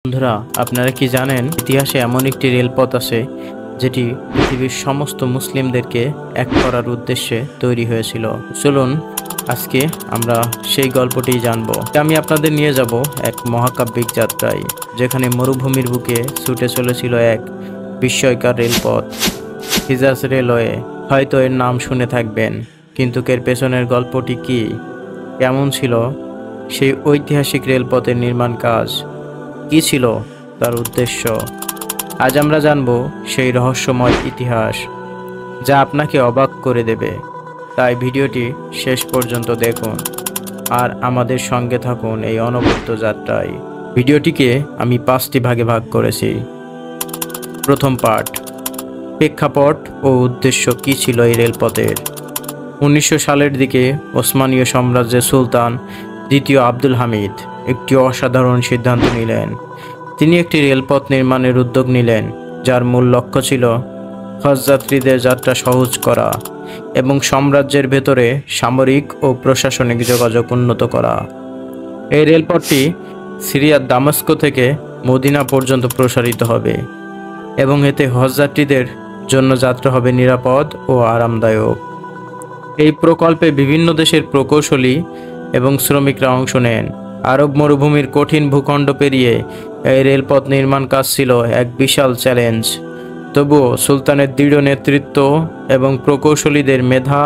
বন্ধুরা, আপনারা কি জানেন ইতিহাসে এমন একটি রেলপথ আছে যেটি পৃথিবীর সমস্ত মুসলিমদেরকে এক করার উদ্দেশ্যে তৈরি হয়েছিল। চলুন আজকে আমরা সেই গল্পটি জানবো। আমি আপনাদের নিয়ে যাব এক মহাকাব্যিক যাত্রায়, যেখানে মরুভূমির বুকে ছুটে চলেছিল এক বিস্ময়কর রেলপথ, হিজাজ রেলওয়ে। হয়তো এর নাম শুনে থাকবেন, কিন্তু এর পেছনের গল্পটি কি, কেমন ছিল সেই ঐতিহাসিক রেলপথের নির্মাণ কাজ, কি ছিল তার উদ্দেশ্য। আজ আমরা জানব সেই রহস্যময় ইতিহাস, যা আপনাকে অবাক করে দেবে। তাই ভিডিওটি শেষ পর্যন্ত দেখুন আর আমাদের সঙ্গে থাকুন এই অনবদ্য যাত্রায়। ভিডিওটিকে আমি 5টি ভাগে ভাগ করেছি। প্রথম পার্ট, প্রেক্ষাপট ও উদ্দেশ্য কি ছিল এই রেলপথের। 1900 সালের দিকে ওসমানীয় সাম্রাজ্যের সুলতান দ্বিতীয় আব্দুল হামিদ একটি অসাধারণ সিদ্ধান্ত নিলেন। তিনি একটি রেলপথ নির্মাণের উদ্যোগ নিলেন, যার মূল লক্ষ্য ছিল হজযাত্রীদের যাত্রা সহজ করা এবং সাম্রাজ্যের ভেতরে সামরিক ও প্রশাসনিক যোগাযোগ উন্নত করা। এই রেলপথটি সিরিয়ার দামেস্ক থেকে মদিনা পর্যন্ত প্রসারিত হবে এবং এতে হজযাত্রীদের জন্য যাত্রা হবে নিরাপদ ও আরামদায়ক। এই প্রকল্পে বিভিন্ন দেশের প্রকৌশলী এবং শ্রমিকরা অংশ নেন। আরব মরুভূমির কঠিন ভূখণ্ড পেরিয়ে এই রেলপথ নির্মাণ কাজ ছিল এক বিশাল চ্যালেঞ্জ। তবুও সুলতানের দৃঢ় নেতৃত্ব এবং প্রকৌশলীদের মেধা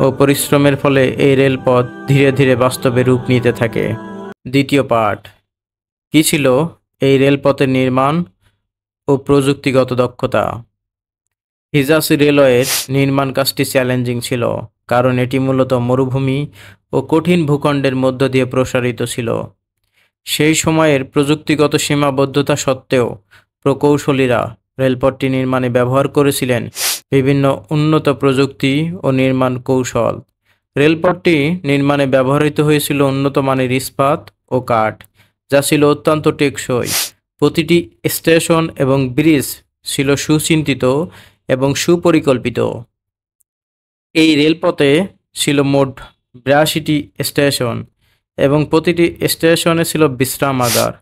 ও পরিশ্রমের ফলে এই রেলপথ ধীরে ধীরে বাস্তবে রূপ নিতে থাকে। দ্বিতীয় পার্ট, কী ছিল এই রেলপথের নির্মাণ ও প্রযুক্তিগত দক্ষতা। হিজাজ রেলওয়ের নির্মাণ কাজটি চ্যালেঞ্জিং ছিল, কারণ এটি মূলত মরুভূমি ও কঠিন ভূখণ্ডের মধ্য দিয়ে প্রসারিত ছিল। সেই সময়ের প্রযুক্তিগত সীমাবদ্ধতা সত্ত্বেও প্রকৌশলীরা রেলপথটি নির্মাণে ব্যবহার করেছিলেন বিভিন্ন উন্নত প্রযুক্তি ও নির্মাণ কৌশল। রেলপথটি নির্মাণে ব্যবহৃত হয়েছিল উন্নত মানের ইস্পাত ও কাঠ, যা ছিল অত্যন্ত টেকসই। প্রতিটি স্টেশন এবং ব্রিজ ছিল সুচিন্তিত এবং সুপরিকল্পিত। এই রেলপথে ছিল মোট 82টি স্টেশন এবং প্রতিটি স্টেশনে ছিল বিশ্রামাগার,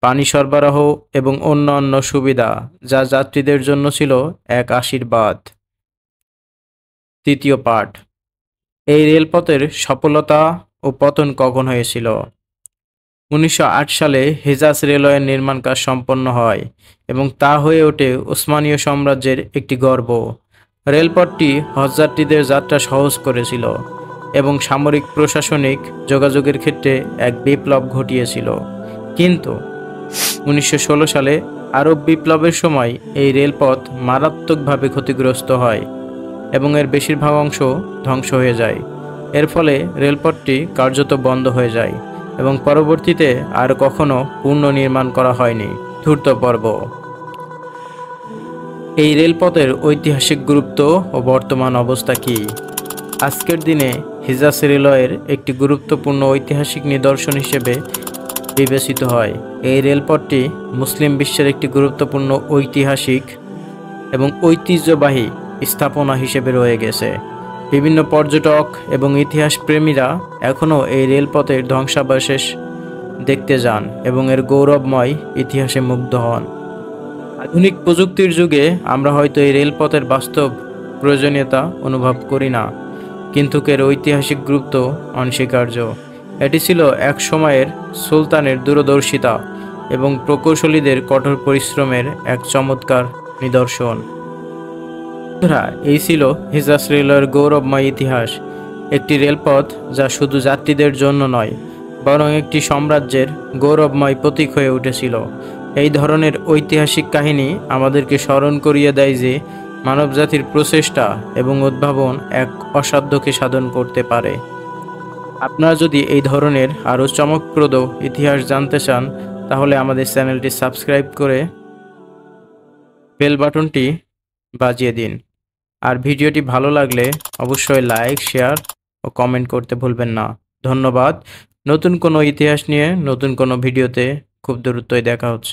পানি সরবরাহ এবং অন্যান্য সুবিধা, যা যাত্রীদের জন্য ছিল এক আশীর্বাদ। তৃতীয় পার্ট, এই রেলপথের সফলতা ও পতন কখন হয়েছিল। 1908 সালে হিজাজ রেলওয়ের নির্মাণ কাজ সম্পন্ন হয় এবং তা হয়ে ওঠে ওসমানীয় সাম্রাজ্যের একটি গর্ব। রেলপথটি হজযাত্রীদের যাত্রা সহজ করেছিল এবং সামরিক প্রশাসনিক যোগাযোগের ক্ষেত্রে এক বিপ্লব ঘটিয়েছিল। কিন্তু 1916 সালে আরব বিপ্লবের সময় এই রেলপথ মারাত্মকভাবে ক্ষতিগ্রস্ত হয় এবং এর বেশিরভাগ অংশ ধ্বংস হয়ে যায়। এর ফলে রেলপথটি কার্যত বন্ধ হয়ে যায় এবং পরবর্তীতে আর কখনো পুনর্নির্মাণ করা হয়নি। চতুর্থ পর্ব, এই রেলপথের ঐতিহাসিক গুরুত্ব ও বর্তমান অবস্থা কি। আজকের দিনে হিজাজ রেলওয়ের একটি গুরুত্বপূর্ণ ঐতিহাসিক নিদর্শন হিসেবে বিবেচিত হয়। এই রেলপথটি মুসলিম বিশ্বের একটি গুরুত্বপূর্ণ ঐতিহাসিক এবং ঐতিহ্যবাহী স্থাপনা হিসেবে রয়ে গেছে। বিভিন্ন পর্যটক এবং ইতিহাস প্রেমীরা এখনও এই রেলপথের ধ্বংসাবশেষ দেখতে যান এবং এর গৌরবময় ইতিহাসে মুগ্ধ হন। আধুনিক প্রযুক্তির যুগে আমরা হয়তো এই রেলপথের বাস্তব প্রয়োজনীয়তা অনুভব করি না, কিন্তু এর ঐতিহাসিক গুরুত্ব অনস্বীকার্য। এটি ছিল এক সময়ের সুলতানের দূরদর্শিতা এবং প্রকৌশলীদের কঠোর পরিশ্রমের এক চমৎকার নিদর্শন। এই ছিল হিজাজ রেলওয়ের গৌরবময় ইতিহাস, একটি রেলপথ যা শুধু যাত্রীদের জন্য নয়, বরং একটি সাম্রাজ্যের গৌরবময় প্রতীক হয়ে উঠেছিল। এই ধরনের ঐতিহাসিক কাহিনী আমাদেরকে স্মরণ করিয়ে দেয় যে মানবজাতির প্রচেষ্টা এবং উদ্ভাবন এক অসাধ্যকে সাধন করতে পারে। আপনারা যদি এই ধরনের আরও চমকপ্রদ ইতিহাস জানতে চান, তাহলে আমাদের চ্যানেলটি সাবস্ক্রাইব করে বেল বাটনটি বাজিয়ে দিন। আর ভিডিওটি ভালো লাগলে অবশ্যই লাইক, শেয়ার ও কমেন্ট করতে ভুলবেন না। ধন্যবাদ। নতুন কোনো ইতিহাস নিয়ে নতুন কোনো ভিডিওতে খুব দ্রুতই দেখা হচ্ছে।